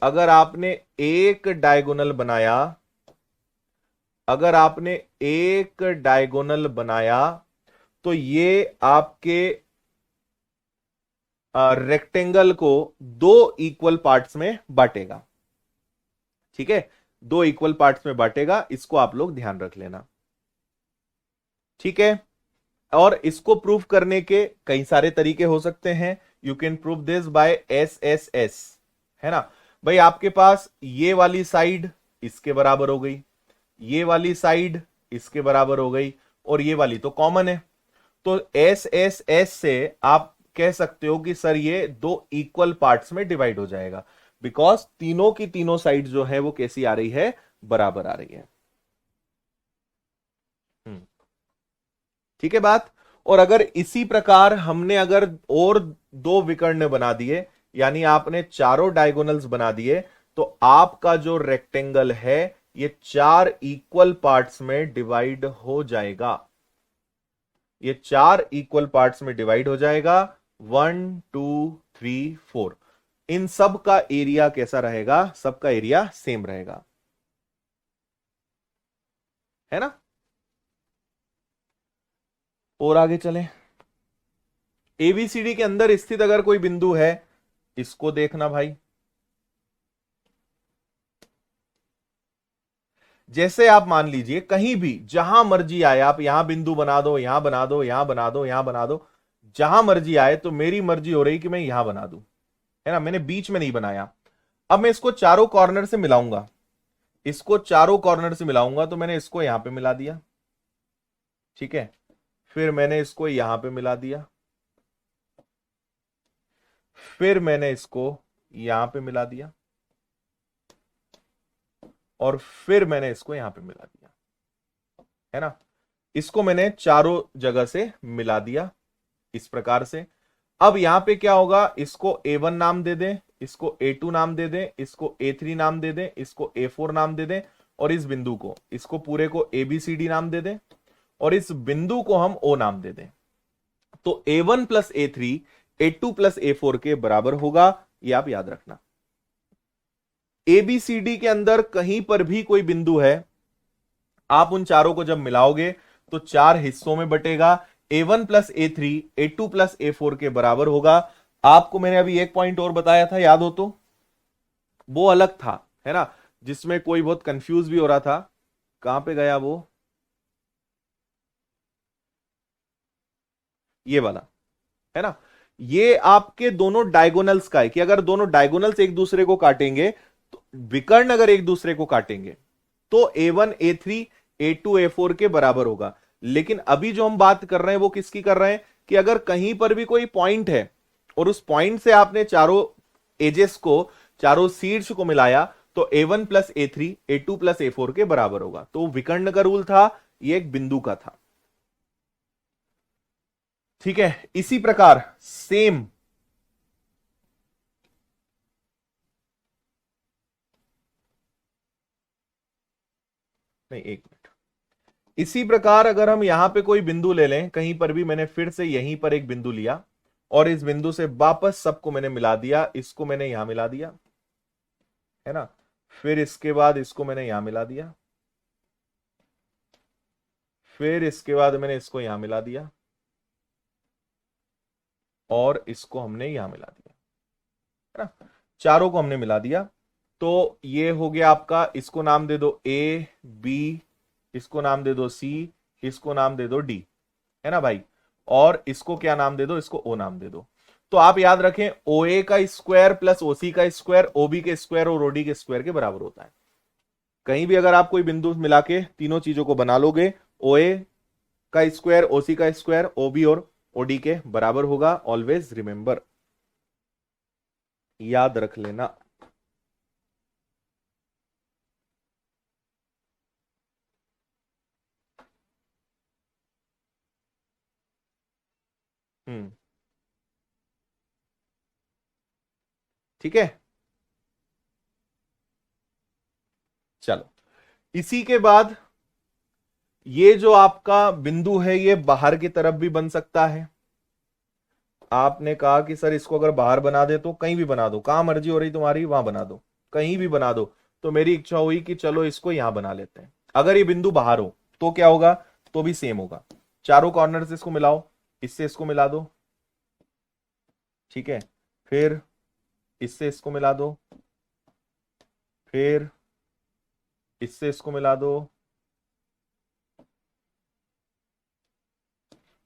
अगर आपने एक डायगोनल बनाया, अगर आपने एक डायगोनल बनाया, तो ये आपके रेक्टेंगल को दो इक्वल पार्ट्स में बांटेगा। ठीक है, दो इक्वल पार्ट्स में बांटेगा, इसको आप लोग ध्यान रख लेना। ठीक है, और इसको प्रूफ करने के कई सारे तरीके हो सकते हैं। You can prove this by SSS, है ना भाई? आपके पास ये वाली साइड इसके बराबर हो गई, ये वाली साइड इसके बराबर हो गई, और ये वाली तो कॉमन है। तो SSS से आप कह सकते हो कि सर ये दो इक्वल पार्ट्स में डिवाइड हो जाएगा, बिकॉज तीनों की तीनों साइड जो है वो कैसी आ रही है? बराबर आ रही है। ठीक है बात। और अगर इसी प्रकार हमने अगर और दो विकर्ण बना दिए, यानी आपने चारों डायगोनल्स बना दिए, तो आपका जो रेक्टेंगल है ये 4 इक्वल पार्ट्स में डिवाइड हो जाएगा। ये 4 इक्वल पार्ट्स में डिवाइड हो जाएगा। 1 2 3 4। इन सब का एरिया कैसा रहेगा? सबका एरिया सेम रहेगा, है ना। और आगे चलें। एबीसीडी के अंदर स्थित अगर कोई बिंदु है, इसको देखना भाई। जैसे आप मान लीजिए कहीं भी जहां मर्जी आए, आप यहां बिंदु बना दो, यहां बना दो, यहां बना दो, यहां बना दो, जहां मर्जी आए, तो मेरी मर्जी हो रही कि मैं यहां बना दूं, है ना। मैंने बीच में नहीं बनाया। अब मैं इसको चारों कॉर्नर से मिलाऊंगा, इसको चारों कॉर्नर से मिलाऊंगा, तो मैंने इसको यहां पे मिला दिया, ठीक है। फिर मैंने इसको यहां पे मिला दिया, फिर मैंने इसको यहां पे मिला दिया, और फिर मैंने इसको यहां पे मिला दिया, है ना। इसको मैंने चारों जगह से मिला दिया इस प्रकार से। अब यहां पे क्या होगा? इसको A1 नाम दे दें, इसको A2 नाम दे दें, इसको A3 नाम दे दें, इसको A4 नाम दे दें, और इस बिंदु को, इसको पूरे को ABCD नाम दे दें, और इस बिंदु को हम O नाम दे दें। तो A1 plus A3 A2 plus A4 के बराबर होगा, ये आप याद रखना। ABCD के अंदर कहीं पर भी कोई बिंदु है, आप उन चारों को जब मिलाओगे तो 4 हिस्सों में बटेगा। A1 plus A3 A2 plus A4 के बराबर होगा। आपको मैंने अभी एक पॉइंट और बताया था, याद हो तो? वो अलग था, है ना, जिसमें कोई बहुत कंफ्यूज भी हो रहा था। कहां पे गया वो? ये वाला, है ना। ये आपके दोनों डायगोनल्स का है कि अगर दोनों डायगोनल्स एक दूसरे को काटेंगे, तो विकर्ण अगर एक दूसरे को काटेंगे, तो A1 A3 A2 A4 के बराबर होगा। लेकिन अभी जो हम बात कर रहे हैं वो किसकी कर रहे हैं? कि अगर कहीं पर भी कोई पॉइंट है और उस पॉइंट से आपने चारों एजेस को, चारों शीर्ष को मिलाया, तो A1 plus A3 A2 plus A4 के बराबर होगा। तो विकर्ण का रूल था, ये एक बिंदु का था, ठीक है। इसी प्रकार सेम, नहीं एक मिनट, इसी प्रकार अगर हम यहां पे कोई बिंदु ले लें कहीं पर भी, मैंने फिर से यहीं पर एक बिंदु लिया और इस बिंदु से वापस सबको मैंने मिला दिया, इसको मैंने यहां मिला दिया, है ना। फिर इसके बाद इसको मैंने यहां मिला दिया, फिर इसके बाद मैंने इसको यहां मिला दिया, और इसको हमने यहां मिला दिया, है ना। चारों को हमने मिला दिया। तो ये हो गया आपका, इसको नाम दे दो A B, इसको नाम दे दो C, इसको नाम दे दो D, है ना भाई। और इसको क्या नाम दे दो? इसको O नाम दे दो। तो आप याद रखें, OA का स्क्वायर प्लस OC का स्क्वायर OB के स्क्वायर और OD के स्क्वायर के बराबर होता है। कहीं भी अगर आप कोई बिंदु मिला के तीनों चीजों को बना लोगे, OA का स्क्वायर OC का स्क्वायर OB और OD के बराबर होगा। ऑलवेज रिमेंबर, याद रख लेना। हम्म, ठीक है। चलो, इसी के बाद ये जो आपका बिंदु है ये बाहर की तरफ भी बन सकता है। आपने कहा कि सर इसको अगर बाहर बना दे, तो कहीं भी बना दो, कहां मर्जी हो रही तुम्हारी, वहां बना दो, कहीं भी बना दो। तो मेरी इच्छा हुई कि चलो इसको यहां बना लेते हैं। अगर ये बिंदु बाहर हो तो क्या होगा? तो भी सेम होगा। चारों कॉर्नर से इसको मिलाओ, इससे इसको मिला दो, ठीक है। फिर इससे इसको मिला दो, फिर इससे इसको मिला दो,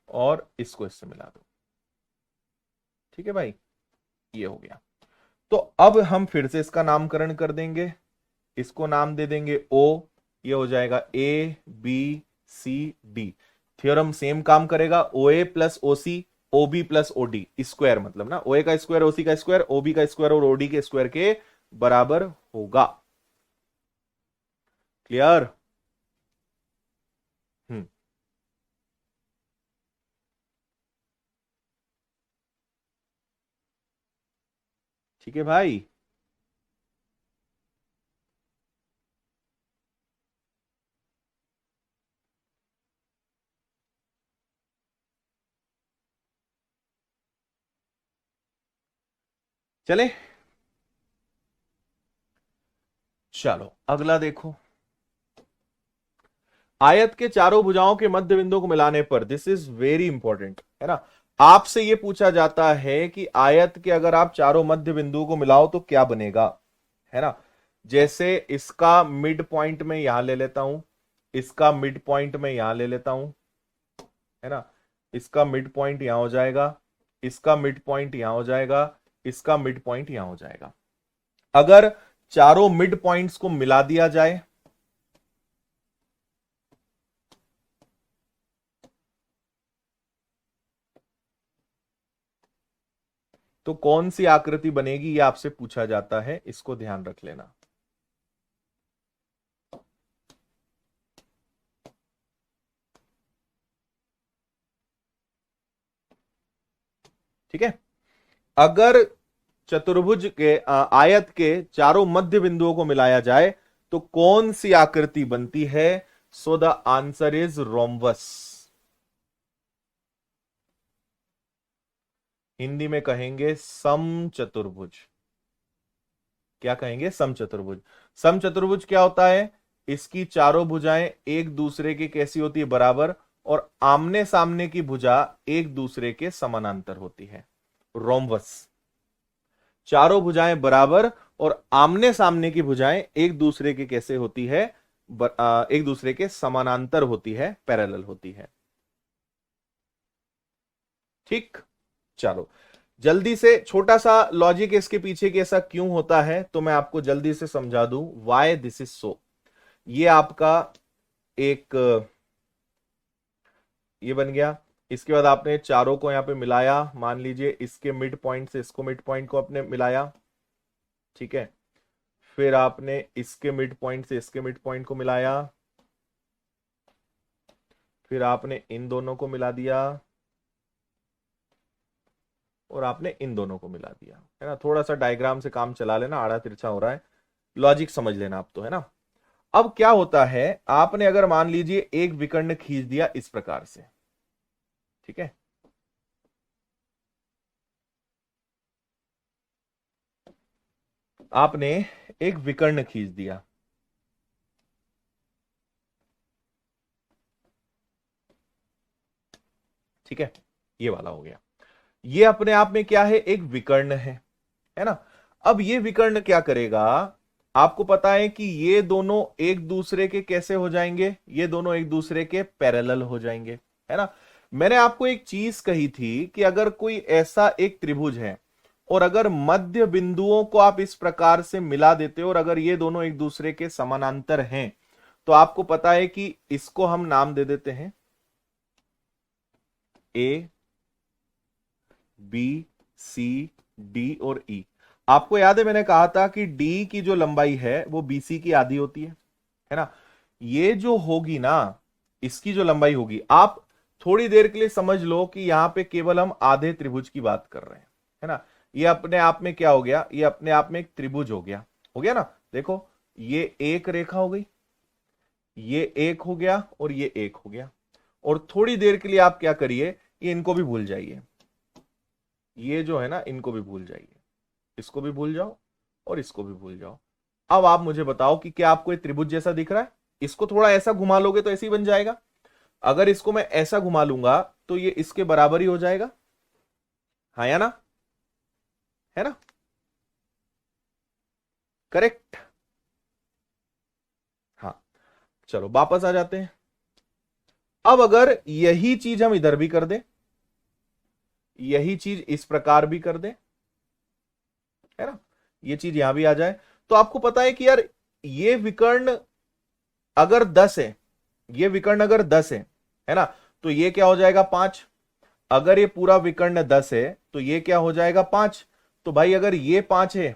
और इसको इससे मिला दो, ठीक है भाई। ये हो गया। तो अब हम फिर से इसका नामकरण कर देंगे, इसको नाम दे देंगे O। ये हो जाएगा ABCD। थ्योरम सेम काम करेगा, OA plus OC OB plus OD square, मतलब ना OA का स्क्वायर OC का स्क्वायर OB का स्क्वायर और OD के स्क्वायर के बराबर होगा। क्लियर? हम्म, ठीक है भाई। चले, चलो अगला देखो। आयत के चारों भुजाओं के मध्य बिंदु को मिलाने पर, दिस इज वेरी इंपॉर्टेंट, है ना, आपसे यह पूछा जाता है कि आयत के अगर आप चारों मध्य बिंदुओं को मिलाओ तो क्या बनेगा, है ना। जैसे इसका मिड पॉइंट में यहां ले लेता हूं, इसका मिड पॉइंट में यहां ले लेता हूं, है ना, इसका मिड पॉइंट यहां हो जाएगा, इसका मिड पॉइंट यहां हो जाएगा, इसका मिड पॉइंट यहां हो जाएगा। अगर चारों मिड पॉइंट्स को मिला दिया जाए तो कौन सी आकृति बनेगी, यह आपसे पूछा जाता है, इसको ध्यान रख लेना। ठीक है, अगर चतुर्भुज के आयत के चारों मध्य बिंदुओं को मिलाया जाए तो कौन सी आकृति बनती है? So the answer is rhombus. Hindi में कहेंगे समचतुर्भुज। क्या कहेंगे? समचतुर्भुज। समचतुर्भुज क्या होता है? इसकी चारों भुजाएं एक दूसरे के कैसी होती है? बराबर, और आमने सामने की भुजा एक दूसरे के समानांतर होती है, रोम्बस। चारों भुजाएं बराबर और आमने सामने की भुजाएं एक दूसरे के कैसे होती है? एक दूसरे के समानांतर होती है, पैरेलल होती है। ठीक, चलो जल्दी से छोटा सा लॉजिक इसके पीछे कि ऐसा क्यों होता है तो मैं आपको जल्दी से समझा दूं व्हाई दिस इज सो। ये आपका एक ये बन गया। इसके बाद आपने चारों को यहां पे मिलाया, मान लीजिए इसके मिड पॉइंट से इसको मिड पॉइंट को आपने मिलाया, ठीक है। फिर आपने इसके मिड पॉइंट से इसके मिड पॉइंट को मिलाया, फिर आपने इन दोनों को मिला दिया और आपने इन दोनों को मिला दिया, है ना। थोड़ा सा डायग्राम से काम चला लेना, आड़ा तिरछा हो रहा है, लॉजिक समझ लेना आप तो, है ना। अब क्या होता है, आपने अगर मान लीजिए एक विकर्ण खींच दिया इस प्रकार से, ठीक है, आपने एक विकर्ण खींच दिया, ठीक है, ये वाला हो गया। ये अपने आप में क्या है? एक विकर्ण है ना। अब ये विकर्ण क्या करेगा? आपको पता है कि ये दोनों एक दूसरे के कैसे हो जाएंगे? ये दोनों एक दूसरे के पैरेलल हो जाएंगे, है ना। मैंने आपको एक चीज कही थी कि अगर कोई ऐसा एक त्रिभुज है और अगर मध्य बिंदुओं को आप इस प्रकार से मिला देते हो और अगर ये दोनों एक दूसरे के समानांतर हैं तो आपको पता है कि इसको हम नाम दे देते हैं ए, बी, सी, डी और ई। आपको याद है मैंने कहा था कि डी की जो लंबाई है वो बीसी की आधी होती है ना। ये जो होगी ना, इसकी जो लंबाई होगी, आप थोड़ी देर के लिए समझ लो कि यहां पे केवल हम आधे त्रिभुज की बात कर रहे हैं, है ना। ये अपने आप में क्या हो गया? ये अपने आप में एक त्रिभुज हो गया ना। देखो, ये एक रेखा हो गई, ये एक हो गया और ये एक हो गया। और थोड़ी देर के लिए आप क्या करिए, ये इनको भी भूल जाइए, ये जो है ना इनको भी भूल जाइए, इसको भी भूल जाओ और इसको भी भूल जाओ। अब आप मुझे बताओ कि क्या आपको ये त्रिभुज जैसा दिख रहा है? इसको थोड़ा ऐसा घुमा लोगे तो ऐसे ही बन जाएगा। अगर इसको मैं ऐसा घुमा लूंगा तो ये इसके बराबर ही हो जाएगा, हाँ या ना, है ना, करेक्ट। हाँ, चलो वापस आ जाते हैं। अब अगर यही चीज हम इधर भी कर दें, यही चीज इस प्रकार भी कर दें, है ना, ये चीज यहां भी आ जाए, तो आपको पता है कि यार ये विकर्ण अगर 10 है, ये विकर्ण अगर 10 है ना, तो ये क्या हो जाएगा? 5। अगर ये पूरा विकर्ण 10 है तो ये क्या हो जाएगा? 5। तो भाई अगर ये 5 है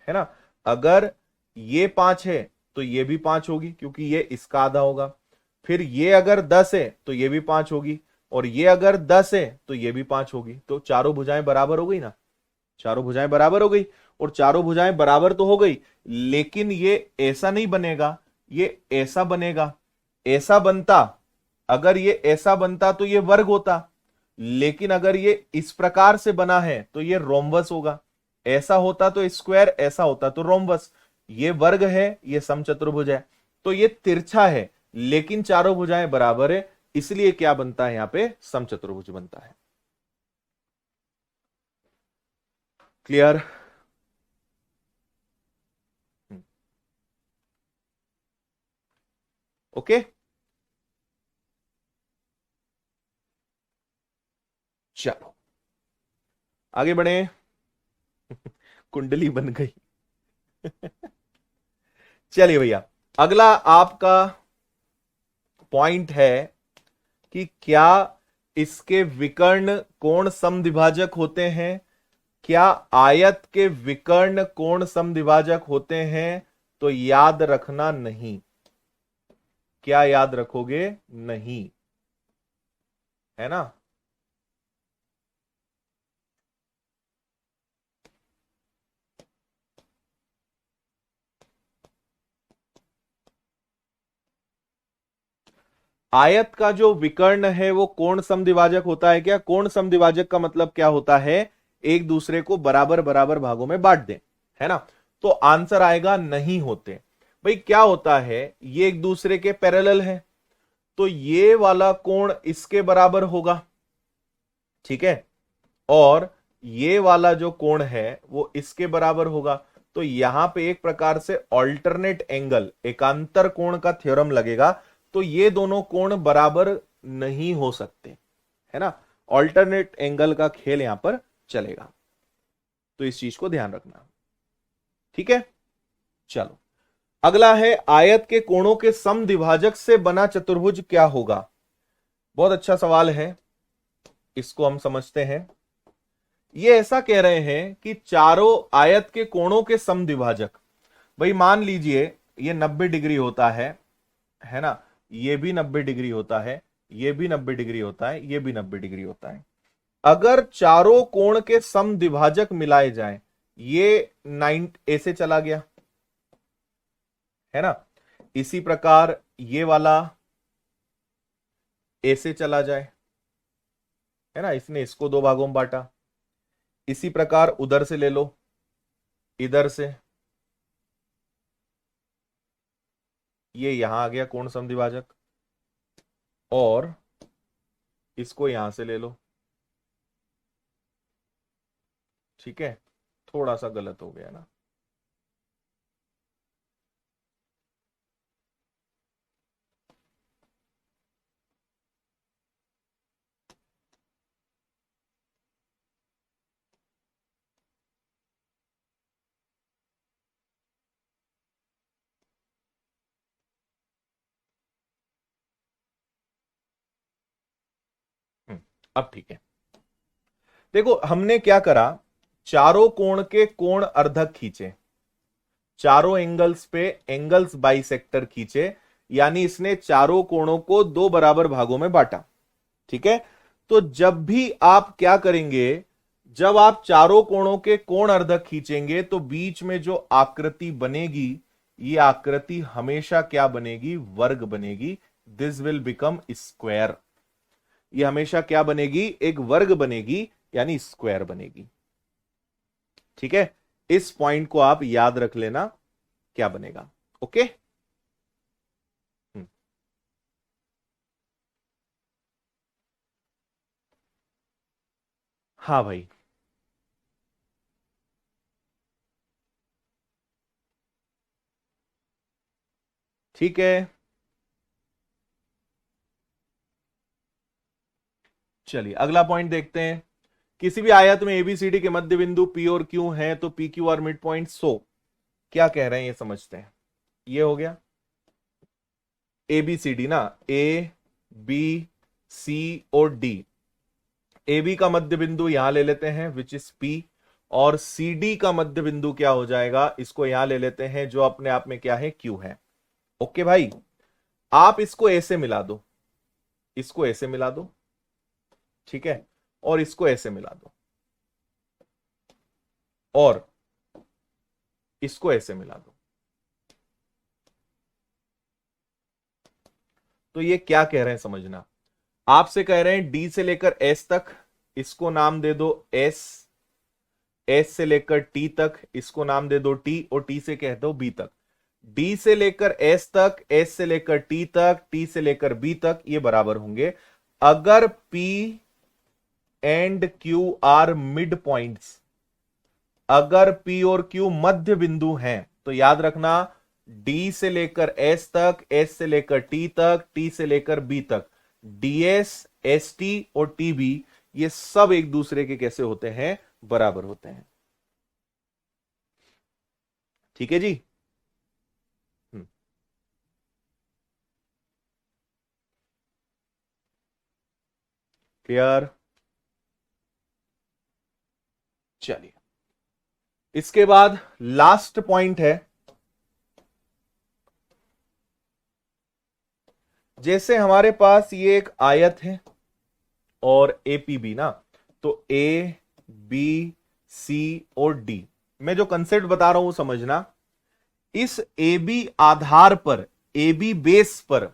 ना, अगर ये 5 है तो ये भी 5 होगी क्योंकि ये इसका आधा होगा। फिर ये अगर 10 है तो ये भी 5 होगी, और ये अगर 10 है तो ये भी 5 होगी। तो चारों भुजाएं बराबर हो गई ना, चारों भुजाएं बराबर हो गई। और चारों भुजाएं बराबर तो हो गई, लेकिन ये ऐसा नहीं बनेगा, ये ऐसा बनेगा। ऐसा बनता, अगर ये ऐसा बनता तो ये वर्ग होता, लेकिन अगर ये इस प्रकार से बना है तो ये रोम्बस होगा, ऐसा होता तो स्क्वायर, ऐसा होता तो रोम्बस। ये वर्ग है, ये समचतुर्भुज है, तो ये तिरछा है लेकिन चारों भुजाएं बराबर है, इसलिए क्या बनता है यहां पे समचतुर्भुज बनता है। क्लियर? ओके, चलो आगे बढ़े। कुंडली बन गई। चलिए भैया, अगला आपका पॉइंट है कि क्या इसके विकर्ण कोण समद्विभाजक होते हैं? क्या आयत के विकर्ण कोण समद्विभाजक होते हैं? तो याद रखना नहीं। क्या याद रखोगे? नहीं, है ना। आयत का जो विकर्ण है वो कोण समद्विभाजक होता है क्या? कोण समद्विभाजक का मतलब क्या होता है? एक दूसरे को बराबर बराबर भागों में बांट दें, है ना। तो आंसर आएगा नहीं होते। भाई क्या होता है, ये एक दूसरे के पैरेलल है, तो ये वाला कोण इसके बराबर होगा, ठीक है, और ये वाला जो कोण है वो इसके बराबर होगा। तो यहां पे एक प्रकार से ऑल्टरनेट एंगल, एकांतर कोण का थ्योरम लगेगा। तो ये दोनों कोण बराबर नहीं हो सकते, है ना। ऑल्टरनेट एंगल का खेल यहां पर चलेगा, तो इस चीज को ध्यान रखना, ठीक है। चलो अगला है, आयत के कोणों के समद्विभाजक से बना चतुर्भुज क्या होगा? बहुत अच्छा सवाल है, इसको हम समझते हैं। ये ऐसा कह रहे हैं कि चारों आयत के कोणों के समद्विभाजक, भाई मान लीजिए ये 90 डिग्री होता है ना, ये भी 90 डिग्री होता है, ये भी 90 डिग्री होता है, ये भी 90 डिग्री होता है। अगर चारों कोण के समद्विभाजक मिलाए जाएं, ये 9 ऐसे चला गया, है ना। इसी प्रकार ये वाला ऐसे चला जाए, है ना, इसने इसको दो भागों में बांटा। इसी प्रकार उधर से ले लो, इधर से, ये यहां आ गया कोण समद्विभाजक, और इसको यहां से ले लो, ठीक है। थोड़ा सा गलत हो गया ना। अब ठीक है। देखो हमने क्या करा, चारों कोण के कोण अर्धक खींचे, चारों एंगल्स पे एंगल्स बाइसेक्टर खींचे, यानी इसने चारों कोणों को दो बराबर भागों में बांटा, ठीक है। तो जब भी आप क्या करेंगे, जब आप चारों कोणों के कोण अर्धक खींचेंगे तो बीच में जो आकृति बनेगी, ये आकृति हमेशा क्या बनेगी? वर्ग बनेगी। This will become square. ये हमेशा क्या बनेगी? एक वर्ग बनेगी, यानी स्क्वायर बनेगी, ठीक है। इस पॉइंट को आप याद रख लेना, क्या बनेगा। ओके। हाँ भाई, ठीक है। चलिए अगला पॉइंट देखते हैं। किसी भी आयत में एबीसीडी के मध्य बिंदु पी और क्यू है तो P Q R mid point, so क्या कह रहे हैं ये समझते हैं। ये हो गया एबीसीडी ना, ए बी सी और डी। ए बी का मध्य बिंदु यहां ले लेते हैं विच इज पी, और सी डी का मध्य बिंदु क्या हो जाएगा? इसको यहां ले लेते हैं जो अपने आप में क्या है? क्यू है। ओके भाई, आप इसको ऐसे मिला दो, इसको ऐसे मिला दो, ठीक है, और इसको ऐसे मिला दो, और इसको ऐसे मिला दो। तो ये क्या कह रहे हैं समझना, आपसे कह रहे हैं डी से लेकर एस तक, इसको नाम दे दो एस, एस से लेकर टी तक, इसको नाम दे दो टी, और टी से कह दो बी तक। डी से लेकर एस तक, एस से लेकर टी तक, टी से लेकर बी तक, ये बराबर होंगे अगर P and Q are mid points. अगर P और Q मध्य बिंदु हैं तो याद रखना D से लेकर S तक, S से लेकर T तक, T से लेकर B तक, DS, ST और TB ये सब एक दूसरे के कैसे होते हैं, बराबर होते हैं। ठीक है जी। क्लियर। चलिए इसके बाद लास्ट पॉइंट है, जैसे हमारे पास ये एक आयत है और एपीबी ना, तो ए बी सी और डी, मैं जो कंसेप्ट बता रहा हूं समझना। इस ए बी आधार पर, ए बी बेस पर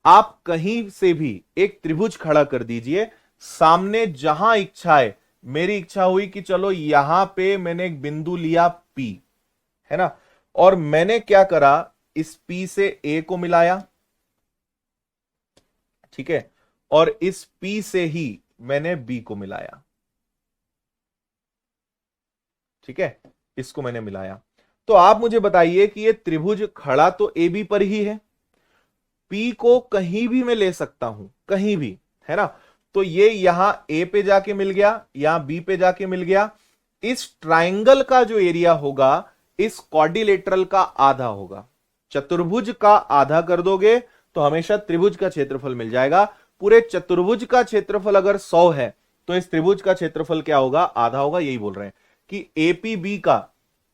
आप कहीं से भी एक त्रिभुज खड़ा कर दीजिए, सामने जहां इच्छा है। मेरी इच्छा हुई कि चलो यहां पे मैंने एक बिंदु लिया P, है ना, और मैंने क्या करा, इस P से A को मिलाया, ठीक है, और इस P से ही मैंने B को मिलाया, ठीक है, इसको मैंने मिलाया। तो आप मुझे बताइए कि ये त्रिभुज खड़ा तो AB पर ही है, P को कहीं भी मैं ले सकता हूं, कहीं भी, है ना, तो ये यहां A पे जाके मिल गया, यहां B पे जाके मिल गया। इस ट्राइंगल का जो एरिया होगा इस क्वाड्रिलेटरल का आधा होगा। चतुर्भुज का आधा कर दोगे तो हमेशा त्रिभुज का क्षेत्रफल मिल जाएगा। पूरे चतुर्भुज का क्षेत्रफल अगर 100 है तो इस त्रिभुज का क्षेत्रफल क्या होगा, आधा होगा। यही बोल रहे हैं कि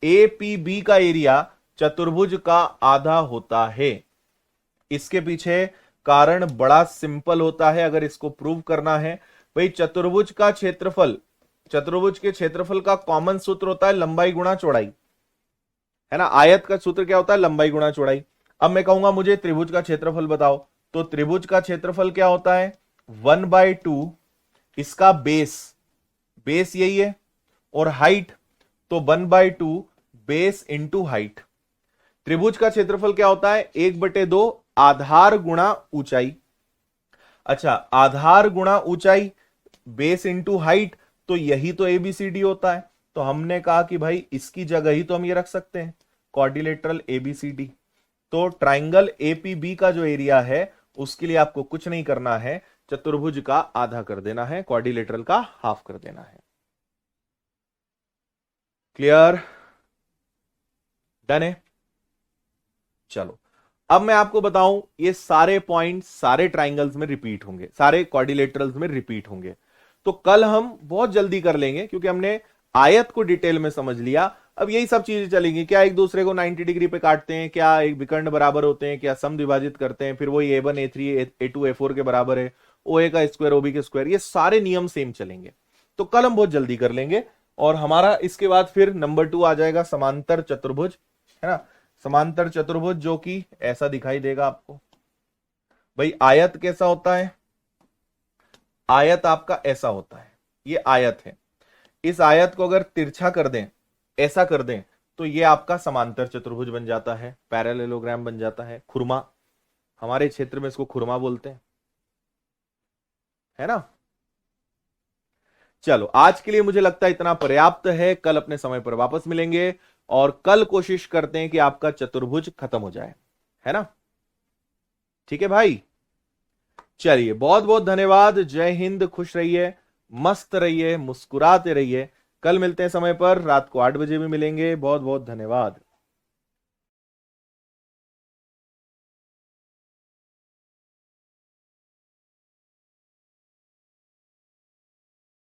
एपीबी का एरिया चतुर्भुज का आधा होता है। इसके पीछे कारण बड़ा सिंपल होता है, अगर इसको प्रूव करना है भाई, चतुर्भुज का क्षेत्रफल, चतुर्भुज के क्षेत्रफल का कॉमन सूत्र होता है लंबाई गुणा चौड़ाई, है ना। आयत का सूत्र क्या होता है, लंबाई गुणा चौड़ाई। अब मैं कहूंगा मुझे त्रिभुज का क्षेत्रफल बताओ, तो त्रिभुज का क्षेत्रफल क्या होता है, 1/2 इसका बेस, बेस यही है, और हाइट तो 1/2 बेस इंटू हाइट। त्रिभुज का क्षेत्रफल क्या होता है, 1/2 आधार गुणा ऊंचाई। अच्छा, आधार गुणा ऊंचाई, बेस इंटू हाइट, तो यही तो एबीसीडी होता है। तो हमने कहा कि भाई इसकी जगह ही तो हम ये रख सकते हैं, क्वाड्रिलेटरल एबीसीडी। तो ट्राइंगल एपीबी का जो एरिया है उसके लिए आपको कुछ नहीं करना है, चतुर्भुज का आधा कर देना है, क्वाड्रिलेटरल का हाफ कर देना है। क्लियर, डन है। चलो अब मैं आपको बताऊं, ये सारे पॉइंट सारे ट्राइंगल्स में रिपीट होंगे, सारे क्वाड्रिलेटरल्स में रिपीट होंगे। तो कल हम बहुत जल्दी कर लेंगे क्योंकि हमने आयत को डिटेल में समझ लिया। अब यही सब चीजें चलेंगी, क्या एक दूसरे को 90 डिग्री पे काटते हैं, क्या एक विकर्ण बराबर होते हैं, क्या समद्विभाजित करते हैं, फिर वही A1 A3 A2 A4 के बराबर है, OA का स्क्वायर OB के स्क्वायर, ये सारे नियम सेम चलेंगे। तो कल हम बहुत जल्दी कर लेंगे। और हमारा इसके बाद फिर नंबर 2 आ जाएगा समांतर चतुर्भुज, है ना। समांतर चतुर्भुज जो कि ऐसा दिखाई देगा आपको। भाई आयत कैसा होता है, आयत आपका ऐसा होता है, ये आयत है। इस आयत को अगर तिरछा कर दें, ऐसा कर दें, तो ये आपका समांतर चतुर्भुज बन जाता है, पैरेललोग्राम बन जाता है, खुरमा, हमारे क्षेत्र में इसको खुरमा बोलते हैं, है ना। चलो आज के लिए मुझे लगता है इतना पर्याप्त है, कल अपने समय पर वापस मिलेंगे और कल कोशिश करते हैं कि आपका चतुर्भुज खत्म हो जाए, है ना। ठीक है भाई, चलिए बहुत बहुत धन्यवाद, जय हिंद, खुश रहिए, मस्त रहिए, मुस्कुराते रहिए। कल मिलते हैं समय पर, रात को 8 बजे भी मिलेंगे। बहुत बहुत धन्यवाद।